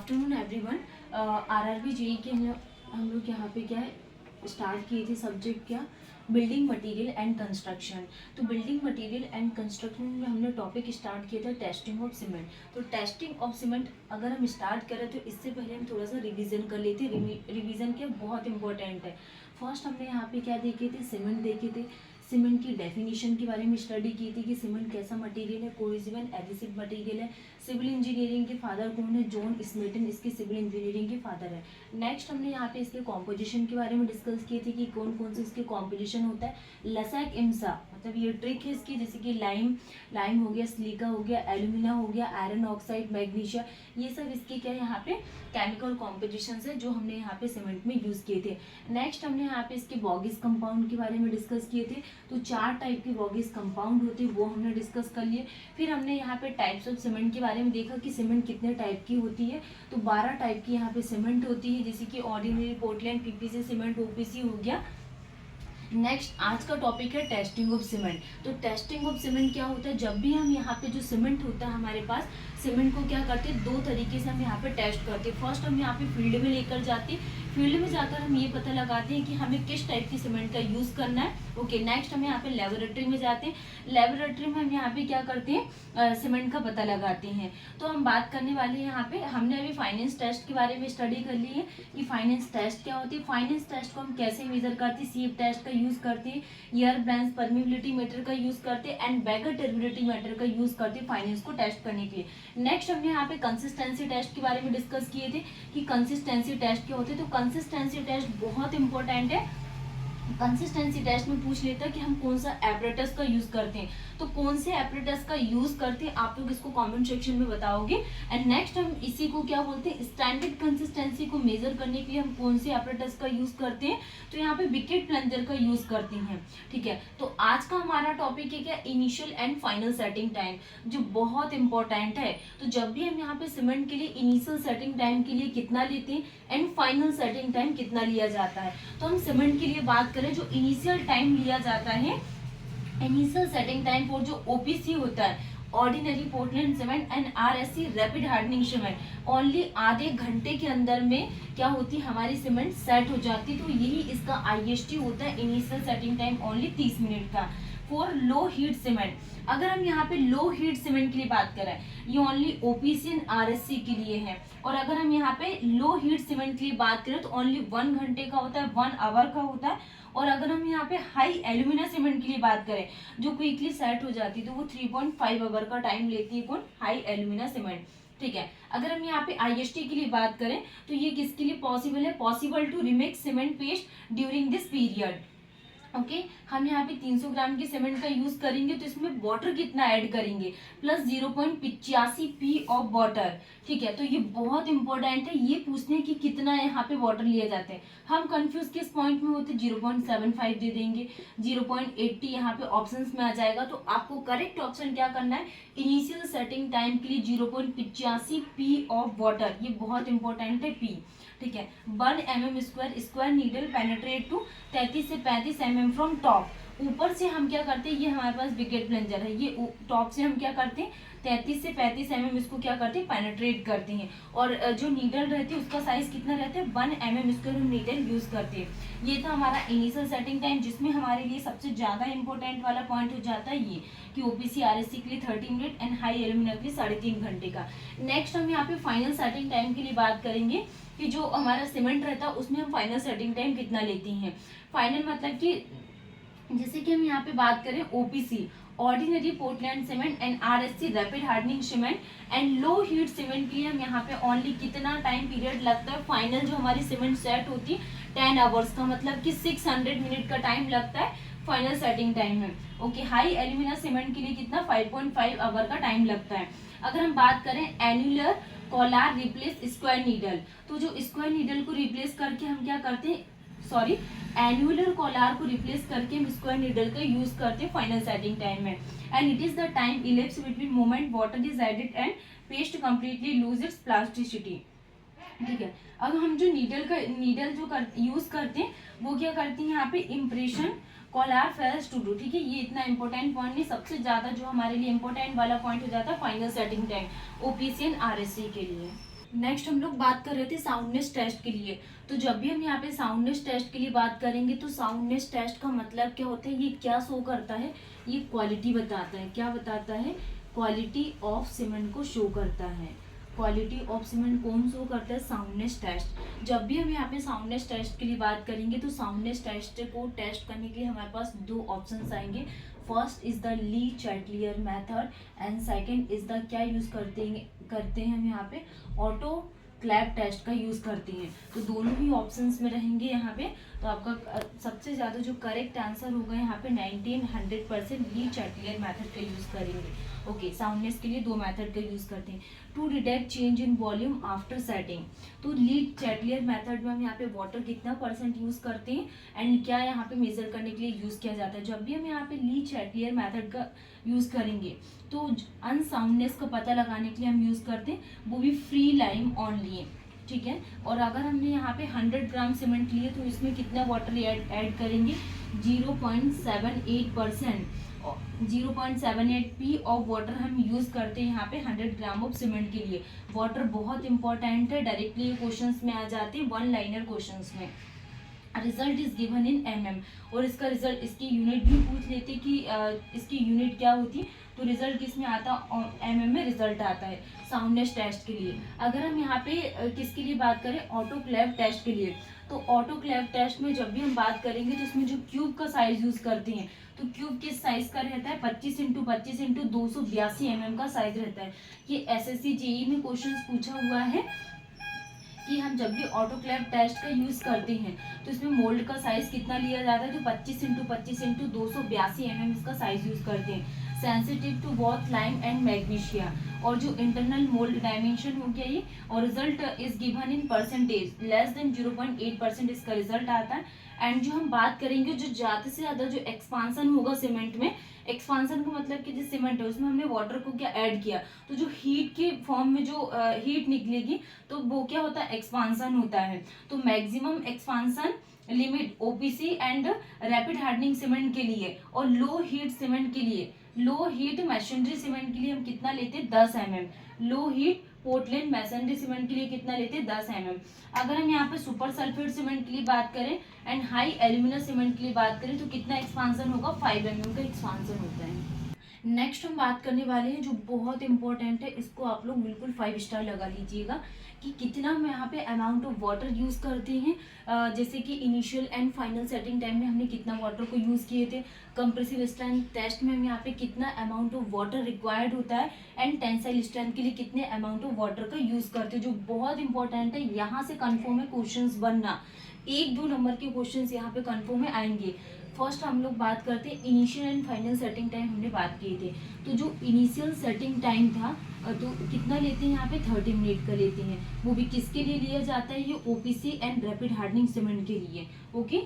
Afternoon everyone. RRB JE के हम लोग यहाँ पे क्या है स्टार्ट किए थे सब्जेक्ट क्या, बिल्डिंग मटेरियल एंड कंस्ट्रक्शन। तो बिल्डिंग मटेरियल एंड कंस्ट्रक्शन में हमने टॉपिक स्टार्ट किया था टेस्टिंग ऑफ सीमेंट। तो टेस्टिंग ऑफ सीमेंट अगर हम स्टार्ट करें तो इससे पहले हम थोड़ा सा रिवीजन कर लेते। रिवीजन क्या बहुत इंपॉर्टेंट है। फर्स्ट हमने यहाँ पे क्या देखे थे, सीमेंट देखे थे। सीमेंट की डेफिनेशन के बारे में स्टडी की थी कि सीमेंट कैसा मटेरियल है, कोहेसिव एंड एडिसिव मटेरियल है। सिविल इंजीनियरिंग के फादर कौन है, जॉन स्मेटन इसके सिविल इंजीनियरिंग के फादर है। नेक्स्ट हमने यहाँ पे इसके कॉम्पोजिशन के बारे में डिस्कस किए थे कि कौन कौन से इसके कॉम्पोजिशन होता है। लसैक इम्सा मतलब ये ट्रिक है इसकी, जैसे कि लाइम हो गया, सिलिका हो गया, एल्यूमिना हो गया, आयरन ऑक्साइड, मैग्नीशिया, ये सब इसके क्या है यहाँ पे केमिकल कॉम्पोजिशन है जो हमने यहाँ पे सीमेंट में यूज किए थे। नेक्स्ट हमने यहाँ पे इसके बॉगिस कंपाउंड के बारे में डिस्कस किए थे। तो 4 टाइप के बॉगिस कंपाउंड होते हैं वो हमने डिस्कस कर लिए। फिर हमने यहाँ पे टाइप्स ऑफ सीमेंट के बारे में देखा कि सीमेंट कितने टाइप की होती है। तो 12 टाइप की यहाँ पे सीमेंट होती है, जैसे कि ordinary, Portland, PPC cement, OPC हो गया। नेक्स्ट आज का टॉपिक है टेस्टिंग ऑफ सीमेंट। तो टेस्टिंग ऑफ सीमेंट क्या होता है, जब भी हम यहाँ पे जो सीमेंट होता है हमारे पास, सीमेंट को क्या करते हैं 2 तरीके से हम यहाँ पे टेस्ट करते हैं। फर्स्ट हम यहाँ पे फील्ड में लेकर जाते हैं, फील्ड में जाकर हम ये पता लगाते हैं कि हमें किस टाइप की सीमेंट का यूज करना है। ओके, नेक्स्ट हम यहाँ पे लेबोरेटरी में जाते हैं। लेबोरेटरी में हम यहाँ पे क्या करते हैं, सीमेंट का पता लगाते हैं। तो हम बात करने वाले हैं यहाँ पे, हमने अभी फाइनेंस टेस्ट के बारे में स्टडी कर ली है कि फाइनेंस टेस्ट क्या होती है। फाइनेंस टेस्ट को हम कैसे मेजर करते हैं, सीप टेस्ट का यूज करते हैं, एयर ब्रांच परमिबिलिटी मीटर का यूज करते हैं एंड बैगर टर्बिलिटी मीटर का यूज करते हैं फाइनेंस को टेस्ट करने के लिए। नेक्स्ट हमने यहाँ पे कंसिस्टेंसी टेस्ट के बारे में डिस्कस किए थे कि कंसिस्टेंसी टेस्ट क्या होते हैं। तो कंसिस्टेंसी टेस्ट बहुत इंपॉर्टेंट है। कंसिस्टेंसी टेस्ट में पूछ लेता है कि हम कौन सा एपरेटस का यूज करते हैं। तो कौन से एपरेटस का यूज करते हैं आप लोग इसको कमेंट सेक्शन में बताओगे। एंड नेक्स्ट हम इसी को क्या बोलते हैं, स्टैंडर्ड कंसिस्टेंसी को मेजर करने के लिए हम कौन से एपरेटस का यूज करते हैं। तो यहाँ पे बिकेट प्लंजर का यूज करते हैं। ठीक है, तो आज का हमारा टॉपिक है क्या, initial and final setting time, जो बहुत इंपॉर्टेंट है। तो जब भी हम यहाँ पे सीमेंट के लिए इनिशियल सेटिंग टाइम के लिए कितना लेते हैं एंड फाइनल सेटिंग टाइम कितना लिया जाता है। तो हम सीमेंट के लिए बात करें, जो इनिशियल टाइम लिया जाता है, इनिशियल सेटिंग टाइम फॉर जो ओपीसी होता है, ordinary Portland cement and RSC rapid hardening cement, only आधे घंटे के अंदर में क्या होती है हमारी सीमेंट सेट हो जाती है। तो यही इसका आईएसटी होता है, initial setting time only 30 minute का। फॉर लो हीट सीमेंट, अगर हम यहाँ पे लो हीट सीमेंट के लिए बात करें, ये ओनली ओपीसी एंड आरएससी के लिए है। और अगर हम यहाँ पे लो हीट सीमेंट के लिए बात करें तो ओनली 1 घंटे का होता है, 1 आवर का होता है। और अगर हम यहाँ पे हाई एल्यूमिना सीमेंट के लिए बात करें जो क्विकली सेट हो जाती है, तो वो 3.5 आवर का टाइम लेती है कौन, हाई एल्यूमिना सीमेंट। ठीक है, अगर हम यहाँ पे आईएसटी के लिए बात करें तो ये किसके लिए पॉसिबल है, possible to remix cement paste during this period. Okay, हम यहाँ पे 300 ग्राम की सीमेंट का यूज करेंगे तो इसमें वाटर कितना ऐड करेंगे, प्लस 0.85 पी ऑफ वाटर। ठीक है, तो ये बहुत इंपॉर्टेंट है, ये पूछने की कितना यहाँ पे वाटर लिए जाते हैं। हम कंफ्यूज किस पॉइंट में होते, 0.75 दे देंगे, 0.80 यहाँ पे ऑप्शंस में आ जाएगा। तो आपको करेक्ट ऑप्शन क्या करना है, इनिशियल सेटिंग टाइम के लिए 0.85 पी ऑफ वाटर, ये बहुत इंपॉर्टेंट है पी। ठीक है, 1 mm square needle penetrate to 33 से 35 mm फ्रॉम टॉप। ऊपर से हम क्या करते हैं, ये हमारे पास बिकेट प्लंजर है, ये टॉप से हम क्या करते हैं 33 से 35 mm इसको क्या करते हैं, पेनेट्रेट करते हैं। और जो नीडल रहती है उसका साइज कितना रहता है, 1 mm स्क्वायर हम नीडल यूज करते हैं। ये था हमारा इनिशियल सेटिंग टाइम, जिसमें हमारे लिए सबसे ज्यादा इंपॉर्टेंट वाला पॉइंट हो जाता है ये कि ओपीसी आरएससी के लिए 30 मिनट एंड हाई एल्यूमिना के लिए 3.5 घंटे का। नेक्स्ट हम यहाँ पे फाइनल सेटिंग टाइम के लिए बात करेंगे कि जो हमारा सीमेंट रहता है उसमें हम फाइनल सेटिंग टाइम कितना लेते हैं। फाइनल मतलब कि जैसे कि हम यहाँ पे बात करें OPC, ordinary Portland cement and RSC rapid hardening cement and low heat cement के लिए हम यहाँ पे ओनली कितना टाइम पीरियड लगता है, फाइनल जो हमारी सीमेंट सेट होती है 10 आवर्स का, मतलब कि 600 मिनट का टाइम लगता है फाइनल सेटिंग टाइम में। ओके, हाई एल्यूमिना सीमेंट के लिए कितना 5.5 आवर का टाइम लगता है। अगर हम बात करें annular collar replace square needle, तो जो स्क्वायर नीडल को रिप्लेस करके हम क्या करते हैं, सॉरी एन्युलर कॉलार को रिप्लेस करके हम स्क्वायर नीडल का यूज करते हैं फाइनल सेटिंग टाइम में। And it is the time elapse between moment water is added and paste completely lose its plasticity. ठीक है, अब हम जो नीडल जो यूज करते हैं वो क्या करते हैं यहाँ पे impression collar fails to do. ठीक है, ये इतना इंपॉर्टेंट पॉइंट नहीं, सबसे ज्यादा जो हमारे लिए इंपॉर्टेंट वाला पॉइंट हो जाता है final setting time OPC and RSC के लिए। नेक्स्ट हम लोग बात कर रहे थे साउंडनेस टेस्ट के लिए। तो जब भी हम यहाँ पे साउंडनेस टेस्ट के लिए बात करेंगे तो साउंडनेस टेस्ट का मतलब क्या होता है, ये क्या शो करता है, ये क्वालिटी बताता है। क्या बताता है? क्वालिटी ऑफ सीमेंट को शो करता है। क्वालिटी ऑफ सीमेंट कौन शो करता है? Soundness test. जब भी हम यहाँ पे साउंडनेस टेस्ट के लिए बात करेंगे तो साउंडनेस टेस्ट को टेस्ट करने के लिए हमारे पास दो ऑप्शंस आएंगे। First is the Lee Chatelier method and second is the क्या यूज करते हैं हम यहाँ पे ऑटो क्लैप टेस्ट का यूज करते हैं। तो दोनों ही ऑप्शंस में रहेंगे यहाँ पे। तो आपका सबसे ज्यादा जो करेक्ट आंसर होगा यहाँ पे 100% ली चैटलियर मेथड का यूज करेंगे। ओके, साउंडनेस के लिए दो मेथड का यूज करते हैं। To detect change in volume after setting, तो ली चैटलियर मेथड में हम यहाँ पे वाटर कितना % यूज करते हैं एंड क्या यहाँ पे मेजर करने के लिए यूज किया जाता है। जब भी हम यहाँ पे ली चैटलियर मेथड का यूज करेंगे तो अनसाउंडनेस का पता लगाने के लिए हम यूज करते हैं, वो भी फ्री लाइम ऑन लिए, ठीक है। और अगर हमने यहाँ पे 100 ग्राम सीमेंट लिए तो इसमें कितना वाटर ऐड करेंगे? 0.78%, 0.78 पी ऑफ वाटर हम यूज करते हैं यहाँ पे 100 ग्राम ऑफ सीमेंट के लिए। वाटर बहुत इंपॉर्टेंट है, डायरेक्टली क्वेश्चंस में आ जाते हैं, वन लाइनर क्वेश्चंस में। Result is given in mm, और इसका रिजल्ट, इसकी यूनिट भी पूछ लेते कि इसकी यूनिट क्या होती, तो रिजल्ट किस में आता? mm में रिजल्ट आता है साउंडनेस टेस्ट के लिए। अगर हम यहाँ पे किसके लिए बात करें? ऑटोक्लेव टेस्ट के लिए। तो ऑटोक्लेव टेस्ट में जब भी हम बात करेंगे तो इसमें जो क्यूब का साइज यूज करते हैं, तो क्यूब किस साइज का रहता है? 25 × 25 × 282 mm का साइज रहता है। ये SSC JEE में क्वेश्चन पूछा हुआ है कि हम जब भी ऑटोक्लेव टेस्ट का यूज करते हैं तो इसमें मोल्ड का साइज कितना लिया जाता है? तो 25 × 25 × 282 mm इसका साइज यूज करते हैं। Sensitive to both lime and magnesia, और जो इंटरनल मोल्ड डायमेंशन हो गया ये, और result is given in percentage, less than 0.8% इसका रिजल्ट आता है। एंड जो हम बात करेंगे, जो ज्यादा से ज्यादा जो एक्सपांसन होगा सीमेंट में, एक्सपांसन का मतलब कि जो सीमेंट है उसमें हमने वाटर को क्या ऐड किया, तो जो हीट के फॉर्म में जो हीट निकलेगी तो वो क्या होता है? एक्सपांसन होता है। तो maximum expansion limit OPC and rapid hardening cement के लिए, और लो हीट सीमेंट के लिए, लो हीट मैशनरी सीमेंट के लिए हम कितना लेते हैं? 10 mm। Low heat Portland masonry cement के लिए कितना लेते हैं? 10 mm। अगर हम यहाँ पे सुपर सल्फेट सीमेंट के लिए बात करें एंड हाई एल्यूमिना सीमेंट के लिए बात करें तो कितना एक्सपांसन होगा? 5 mm का एक्सपांसन होता है। नेक्स्ट हम बात करने वाले हैं जो बहुत इंपॉर्टेंट है, इसको आप लोग बिल्कुल 5 स्टार लगा लीजिएगा कि कितना हम यहाँ पे अमाउंट ऑफ वाटर यूज़ करते हैं। जैसे कि initial and final setting time में हमने कितना वाटर को यूज़ किए थे, कंप्रेसिव स्ट्रेंथ टेस्ट में हम यहाँ पे कितना अमाउंट ऑफ वाटर रिक्वायर्ड होता है, एंड टेंसाइल स्ट्रेंथ के लिए कितने अमाउंट ऑफ वाटर का यूज़ करते हैं, जो बहुत इंपॉर्टेंट है। यहाँ से कन्फर्म है क्वेश्चन बनना, 1-2 नंबर के क्वेश्चन यहाँ पे कन्फर्म में आएंगे। फर्स्ट हम लोग बात करते हैं initial and final setting time, हमने बात किए थे। तो जो इनिशियल सेटिंग टाइम था तो कितना लेते हैं यहाँ पे? 30 मिनट का लेते हैं। वो भी किसके लिए लिया जाता है? ये OPC and rapid hardening cement के लिए। ओके,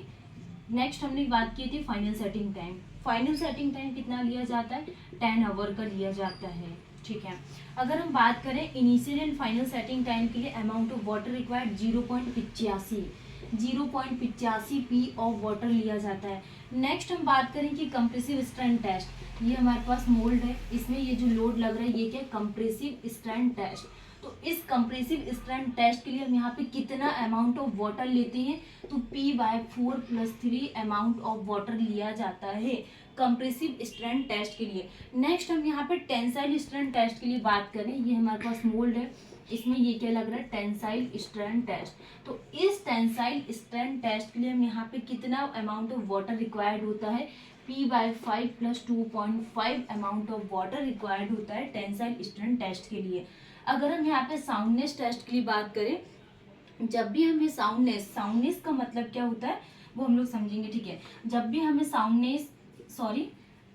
नेक्स्ट हमने बात की थी final setting time. Final setting time कितना लिया जाता है? 10 आवर का लिया जाता है, ठीक है। अगर हम बात करें initial and final setting time के लिए amount of water required 0.85 P of water लिया जाता है। नेक्स्ट हम बात करें कि कंप्रेसिव स्ट्रेंथ टेस्ट, ये हमारे पास मोल्ड है, इसमें ये जो लोड लग रहा है ये क्या? Compressive strength test. तो इस कंप्रेसिव स्ट्रेंथ टेस्ट के लिए हम यहाँ पे कितना अमाउंट ऑफ वाटर लेते हैं? तो P/4+3 अमाउंट ऑफ वाटर लिया जाता है कंप्रेसिव स्ट्रेंथ टेस्ट के लिए। नेक्स्ट हम यहाँ पे टेंसाइल स्ट्रेंथ टेस्ट के लिए बात करें, ये हमारे पास मोल्ड है, इसमें ये क्या लग रहा है? Tensile strength test. तो इस टेंसाइल स्ट्रेंथ टेस्ट के लिए हम यहाँ पे कितना अमाउंट ऑफ वाटर रिक्वायर्ड होता है? P/5+2.5 amount of water required होता है टेंसाइल स्ट्रेंथ टेस्ट के लिए। अगर हम यहाँ पे साउंडनेस टेस्ट के लिए बात करें, जब भी हमें साउंडनेस का मतलब क्या होता है वो हम लोग समझेंगे, ठीक है। जब भी हमें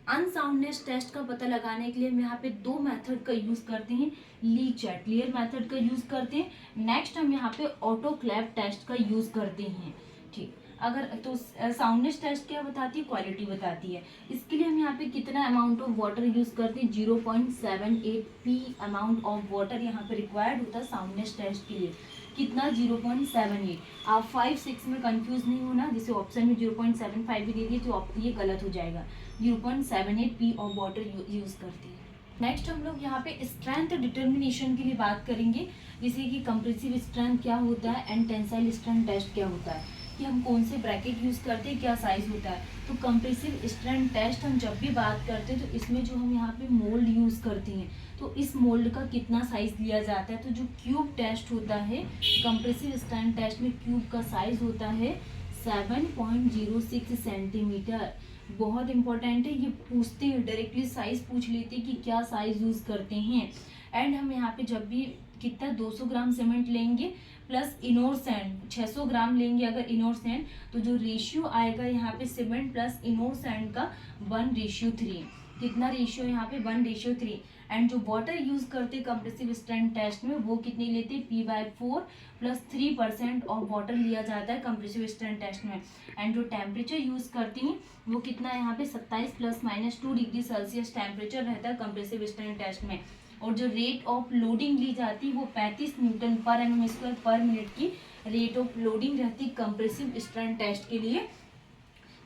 अनसाउंडनेस टेस्ट का पता लगाने के लिए हम यहाँ पे दो मेथड का यूज करते हैं, ली चैटलियर मेथड का यूज करते हैं, नेक्स्ट हम यहाँ पे ऑटोक्लेव टेस्ट का यूज करते हैं, ठीक। अगर तो साउंडनेस टेस्ट क्या बताती है? क्वालिटी बताती है। इसके लिए हम यहाँ पे कितना अमाउंट ऑफ वाटर यूज करते हैं? 0.78 पी अमाउंट ऑफ वाटर यहाँ पे रिक्वायर्ड होता है साउंडनेस टेस्ट के लिए। कितना? 0.78। आप 5-6 में कंफ्यूज नहीं होना, जिसे ऑप्शन में 0.75 भी दे दिए तो ये गलत हो जाएगा। 0.78 पी ऑफ वाटर यूज करते हैं। नेक्स्ट हम लोग यहाँ पे स्ट्रेंथ डिटर्मिनेशन के लिए बात करेंगे, जैसे कि कंप्रेसिव स्ट्रेंथ क्या होता है एंड टेंसाइल स्ट्रेंथ टेस्ट क्या होता है, कि हम कौन से ब्रैकेट यूज़ करते हैं, क्या साइज होता है। तो कंप्रेसिव स्ट्रेंथ टेस्ट हम जब भी बात करते हैं तो इसमें जो हम यहाँ पे मोल्ड यूज़ करते हैं, तो इस मोल्ड का कितना साइज लिया जाता है। तो जो क्यूब टेस्ट होता है कंप्रेसिव स्ट्रेंथ टेस्ट में, क्यूब का साइज होता है 7.06 सेंटीमीटर। बहुत इंपॉर्टेंट है, ये पूछते हैं डायरेक्टली, साइज पूछ लेते हैं कि क्या साइज यूज करते हैं। एंड हम यहाँ पे जब भी कितना 200 ग्राम सीमेंट लेंगे प्लस इनोर सैंड 600 ग्राम लेंगे अगर इनोर सैंड, तो जो रेशियो आएगा यहाँ पे सीमेंट प्लस इनोर सैंड का 1:3। कितना रेशियो यहाँ पे 1:3। एंड जो वाटर यूज करते कंप्रेसिव स्ट्रेंथ टेस्ट में वो कितनी लेते हैं, P/4 प्लस 3% ऑफ वाटर लिया जाता है कंप्रेसिव स्ट्रेंथ टेस्ट में। एंड जो टेम्परेचर यूज करती हैं वो कितना है यहाँ पे 27 ± 2 डिग्री सेल्सियस टेम्परेचर रहता है कंप्रेसिव स्ट्रेंथ टेस्ट में। और जो रेट ऑफ लोडिंग ली जाती है वो 35 न्यूटन पर mm² पर मिनट की रेट ऑफ लोडिंग रहती है कंप्रेसिव स्ट्रेंथ टेस्ट के लिए।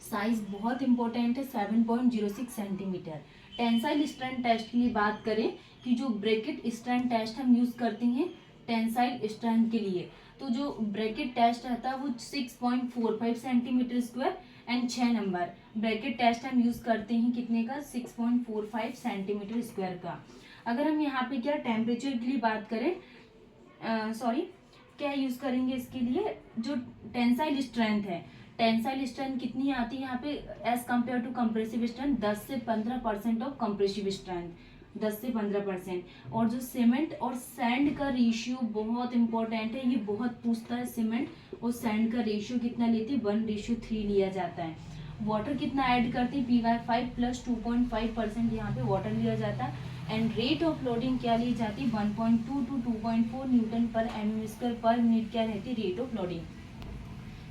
साइज बहुत इंपॉर्टेंट है 7.06 सेंटीमीटर। टेंसाइल स्ट्रेंथ टेस्ट के लिए बात करें कि जो ब्रैकेट स्ट्रेंथ टेस्ट हम यूज करते हैं टेंसाइल स्ट्रेंथ के लिए, तो जो ब्रैकेट टेस्ट रहता है वो 6.45 centimetre square and 6 number bracket test हम यूज करते हैं कितने का, 6.45 सेंटीमीटर स्क्वायर का। अगर हम यहाँ पे क्या टेम्परेचर के लिए बात करें, सॉरी क्या यूज करेंगे इसके लिए, जो टेंसाइल स्ट्रेंथ है, टेंसाइल स्ट्रेंथ कितनी आती है यहाँ पे as compare to compressive strength, 10 से 15% ऑफ कंप्रेसिव स्ट्रेंथ, 10 से 15%। और जो सीमेंट और सैंड का रेशियो बहुत इंपॉर्टेंट है, ये बहुत पूछता है, सीमेंट और सैंड का रेशियो कितना लेते हैं, 1:3 लिया जाता है। वाटर कितना ऐड करते हैं, P/5 प्लस 2.5% यहाँ पे वाटर लिया जाता है। एंड रेट ऑफ लोडिंग क्या ली जाती है, 1.2 to 2.4 न्यूटन पर mm² पर मिनट क्या रहती है रेट ऑफ लोडिंग।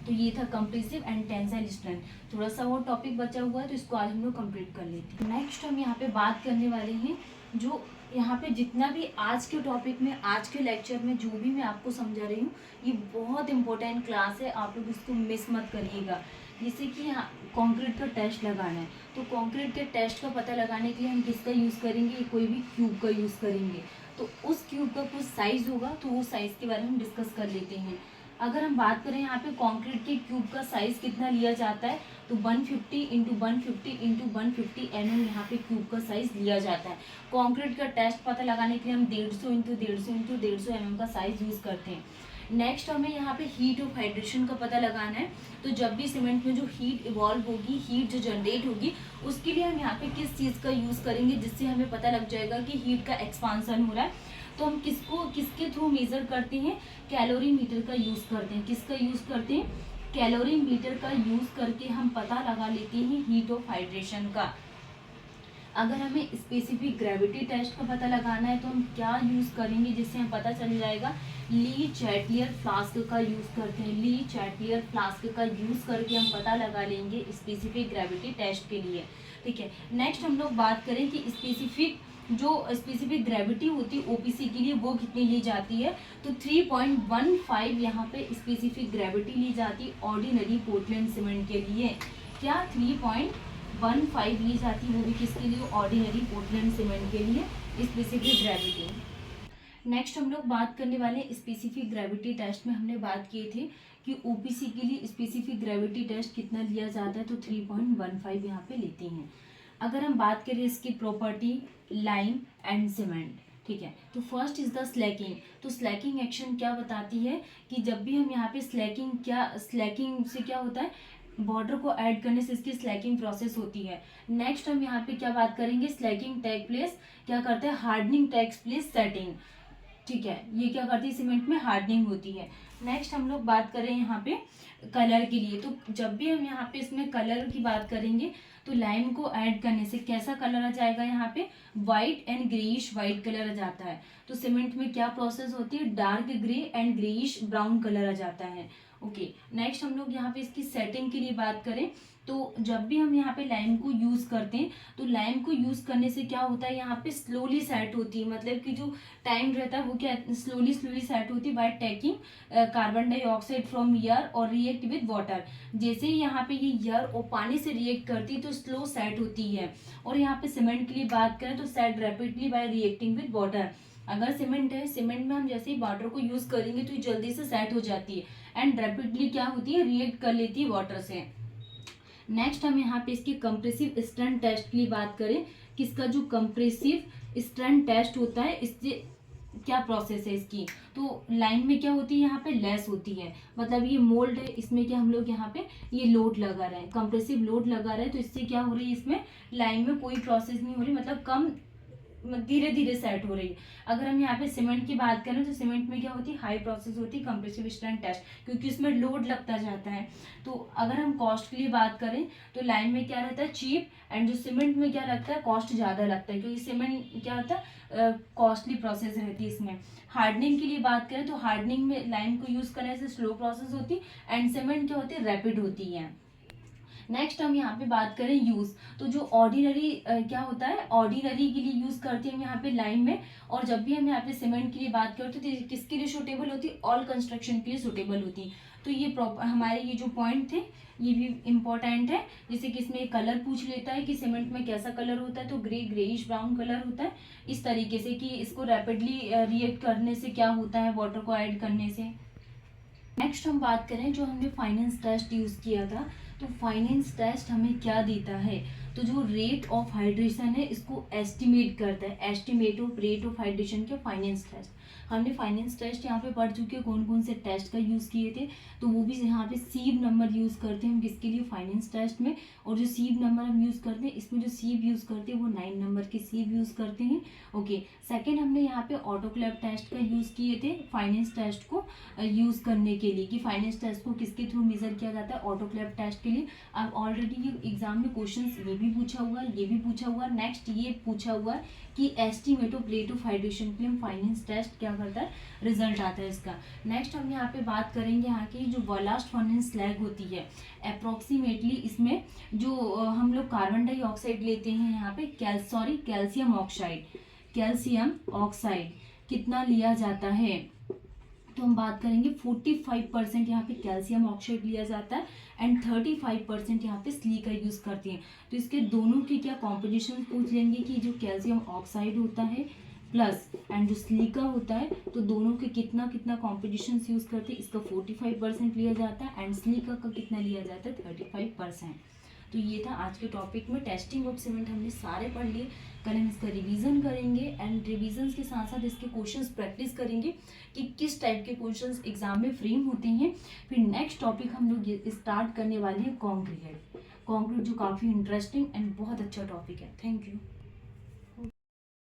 तो ये था कंप्रेसिव एंड टेंसाइल स्ट्रेंथ। थोड़ा सा और टॉपिक बचा हुआ है तो इसको आज हम लोग कंप्लीट कर लेते हैं। नेक्स्ट हम यहाँ पे बात करने वाले हैं, जो यहाँ पे जितना भी आज के टॉपिक में, आज के लेक्चर में जो भी मैं आपको समझा रही हूँ, ये बहुत इंपॉर्टेंट क्लास है, आप लोग इसको मिस मत करिएगा। जैसे कि यहाँ कंक्रीट का टेस्ट लगाना है, तो कंक्रीट के टेस्ट का पता लगाने के लिए हम किसका यूज़ करेंगे, कोई भी क्यूब का यूज़ करेंगे। तो उस क्यूब का कुछ साइज़ होगा, तो वो साइज़ के बारे में हम डिस्कस कर लेते हैं। अगर हम बात करें यहाँ पे कंक्रीट के क्यूब का साइज कितना लिया जाता है, तो 150 × 150 × 150 mm यहाँ पे क्यूब का साइज लिया जाता है। कंक्रीट का टेस्ट पता लगाने के लिए हम 150 × 150 × 150 mm का साइज यूज करते हैं। नेक्स्ट हमें यहाँ पे हीट ऑफ हाइड्रेशन का पता लगाना है। तो जब भी सीमेंट में जो हीट इवॉल्व होगी, हीट जो जनरेट होगी, उसके लिए हम यहाँ पे किस चीज़ का यूज़ करेंगे, जिससे हमें पता लग जाएगा कि हीट का एक्सपांसन हो रहा है। तो हम किसके थ्रू मेजर करते हैं, कैलोरी मीटर का यूज़ करते हैं। किसका यूज़ करते हैं, कैलोरी मीटर का यूज़ करके हम पता लगा लेते हैं हीट ऑफ हाइड्रेशन का। अगर हमें स्पेसिफिक ग्रेविटी टेस्ट का पता लगाना है तो हम क्या यूज़ करेंगे, जिससे हमें पता चल जाएगा, ली चैटलियर फ्लास्क का यूज़ करते हैं। ली चैटलियर फ्लास्क का यूज़ करके हम पता लगा लेंगे स्पेसिफिक ग्रेविटी टेस्ट के लिए। ठीक है, नेक्स्ट हम लोग बात करें कि स्पेसिफिक ग्रेविटी होती है ओपीसी के लिए, वो कितनी ली जाती है। तो 3.15 यहाँ पे स्पेसिफिक ग्रेविटी ली जाती है ऑर्डिनरी पोर्टलैंड सीमेंट के लिए। क्या 3.15 ली जाती है, वो भी किसके लिए, ऑर्डिनरी पोर्टलैंड सीमेंट के लिए स्पेसिफिक ग्रेविटी। नेक्स्ट हम लोग बात करने वाले स्पेसिफिक ग्रेविटी टेस्ट में हमने बात की थी कि ओपीसी के लिए स्पेसिफिक ग्रेविटी टेस्ट कितना लिया जाता है, तो 3.15 यहाँ पे लेते हैं। अगर हम बात करें इसकी प्रॉपर्टी, लाइम एंड सीमेंट, ठीक है, तो फर्स्ट इज द स्लैकिंग। तो स्लैकिंग एक्शन क्या बताती है कि जब भी हम यहाँ पे स्लैकिंग से क्या होता है, बॉर्डर को ऐड करने से इसकी स्लैकिंग प्रोसेस होती है। नेक्स्ट हम यहाँ पे क्या बात करेंगे, स्लैकिंग टेक प्लेस क्या करते हैं, हार्डनिंग टेक्स प्लेस सेटिंग। ठीक है, ये क्या करती है, सीमेंट में हार्डनिंग होती है। नेक्स्ट हम लोग बात करें यहाँ पे कलर के लिए, तो जब भी हम यहाँ पे इसमें कलर की बात करेंगे तो लाइम को ऐड करने से कैसा कलर आ जाएगा, यहाँ पे white and greyish white colour आ जाता है। तो सीमेंट में क्या प्रोसेस होती है, dark grey and greyish brown colour आ जाता है। ओके, नेक्स्ट हम लोग यहाँ पे इसकी सेटिंग के लिए बात करें तो जब भी हम यहाँ पे लाइम को यूज़ करते हैं तो लाइम को यूज़ करने से क्या होता है, यहाँ पे स्लोली सेट होती है, मतलब कि जो टाइम रहता है वो क्या स्लोली स्लोली सेट होती है by taking carbon dioxide from air और रिएक्ट विद वाटर। जैसे ही यहाँ पे ये एयर और पानी से रिएक्ट करती है तो स्लो सेट होती है। और यहाँ पे सीमेंट के लिए बात करें तो set rapidly bye reacting with water. अगर सीमेंट है, सीमेंट में हम जैसे ही वाटर को यूज करेंगे तो ये जल्दी से सेट हो जाती है एंड रैपिडली क्या होती है, रिएक्ट कर लेती है वाटर से। नेक्स्ट हम यहाँ पे इसकी कंप्रेसिव स्ट्रेंथ टेस्ट के लिए बात करें कि इसका जो कंप्रेसिव स्ट्रेंथ टेस्ट होता है इससे क्या प्रोसेस है इसकी, तो लाइन में क्या होती है, यहाँ पे लेस होती है, मतलब ये मोल्ड है, इसमें क्या हम लोग यहाँ पे ये लोड लगा रहे हैं, कंप्रेसिव लोड लगा रहे हैं, तो इससे क्या हो रही है, इसमें लाइन में कोई प्रोसेस नहीं हो रही, मतलब कम धीरे धीरे सेट हो रही है। अगर हम यहाँ पे सीमेंट की बात करें तो सीमेंट में क्या होती है, हाई प्रोसेस होती है कंप्रेसिव स्ट्रेंथ टेस्ट, क्योंकि इसमें लोड लगता जाता है। तो अगर हम कॉस्ट के लिए बात करें तो लाइन में क्या रहता है, चीप, एंड जो सीमेंट में क्या लगता है, कॉस्ट ज़्यादा लगता है, क्योंकि सीमेंट क्या होता है, कॉस्टली प्रोसेस रहती है इसमें। हार्डनिंग के लिए बात करें तो हार्डनिंग में लाइन को यूज़ करने से स्लो प्रोसेस होती है एंड सीमेंट क्या होती है, रैपिड होती है। नेक्स्ट हम यहाँ पे बात करें यूज, तो जो ऑर्डिनरी क्या होता है, ऑर्डिनरी के लिए यूज करते हैं हम यहाँ पे लाइन में, और जब भी हम यहाँ पे सीमेंट के लिए बात करते हैं तो किसके लिए सुटेबल होती है, ऑल कंस्ट्रक्शन के लिए सुटेबल होती है। तो ये हमारे ये जो पॉइंट थे ये भी इम्पोर्टेंट है। जैसे कि इसमें कलर पूछ लेता है कि सीमेंट में कैसा कलर होता है, तो ग्रे ग्रेइश ब्राउन कलर होता है, इस तरीके से कि इसको रैपिडली रिएक्ट करने से क्या होता है, वाटर को ऐड करने से। नेक्स्ट हम बात करें जो हमने फाइनेंस टेस्ट यूज़ किया था, तो फाइनेंस टेस्ट हमें क्या देता है, तो जो रेट ऑफ हाइड्रेशन है इसको एस्टिमेट करता है, estimate of rate of hydration के फाइनेंस टेस्ट। हमने फाइनेंस टेस्ट यहाँ पे पढ़ चुके हैं, कौन कौन से टेस्ट का यूज़ किए थे, तो वो भी यहाँ पे सीव नंबर यूज़ करते हैं हम किसके लिए, फाइनेंस टेस्ट में। और जो सीव नंबर हम यूज़ करते हैं इसमें जो सीव यूज़ करते हैं वो 9 नंबर के सीव यूज़ करते हैं। ओके, सेकेंड हमने यहाँ पे ऑटोक्लेव टेस्ट का यूज़ किए थे फाइनेंस टेस्ट को यूज़ करने के लिए, कि फाइनेंस टेस्ट को किसके थ्रू मेजर किया जाता है, ऑटोक्लेव टेस्ट के लिए। अब ऑलरेडी ये एग्जाम में क्वेश्चंस ये भी पूछा हुआ है, ये भी पूछा हुआ है, नेक्स्ट ये पूछा हुआ है कि estimate of rate of hydration के लिए फाइनेंस टेस्ट क्या करता है, रिजल्ट आता है इसका। नेक्स्ट हम यहाँ पे बात करेंगे यहाँ की जो बलास्ट फर्नेस स्लैग होती है, अप्रोक्सीमेटली इसमें जो हम लोग कार्बन डाइऑक्साइड लेते हैं यहाँ पे कैल्शियम ऑक्साइड कितना लिया जाता है, तो हम बात करेंगे 45% यहाँ पे कैल्शियम ऑक्साइड लिया जाता है एंड 35% यहाँ पे सिलिका यूज़ करती हैं। तो इसके दोनों की क्या कॉम्पोजिशन पूछ लेंगे कि जो कैल्शियम ऑक्साइड होता है प्लस एंड जो सिलिका होता है तो दोनों के कितना कितना कॉम्पोजिशन यूज़ करते हैं, इसका 45% लिया जाता है एंड सिलिका का कितना लिया जाता है, 35%। तो ये था आज के टॉपिक में, टेस्टिंग ऑफ सीमेंट हमने सारे पढ़ लिए। कल हम इसका रिवीजन करेंगे एंड रिवीजन के साथ साथ इसके क्वेश्चंस प्रैक्टिस करेंगे कि किस टाइप के क्वेश्चंस एग्जाम में फ्रेम होते हैं। फिर नेक्स्ट टॉपिक हम लोग ये स्टार्ट करने वाले हैं कंक्रीट जो काफ़ी इंटरेस्टिंग एंड बहुत अच्छा टॉपिक है। Thank you.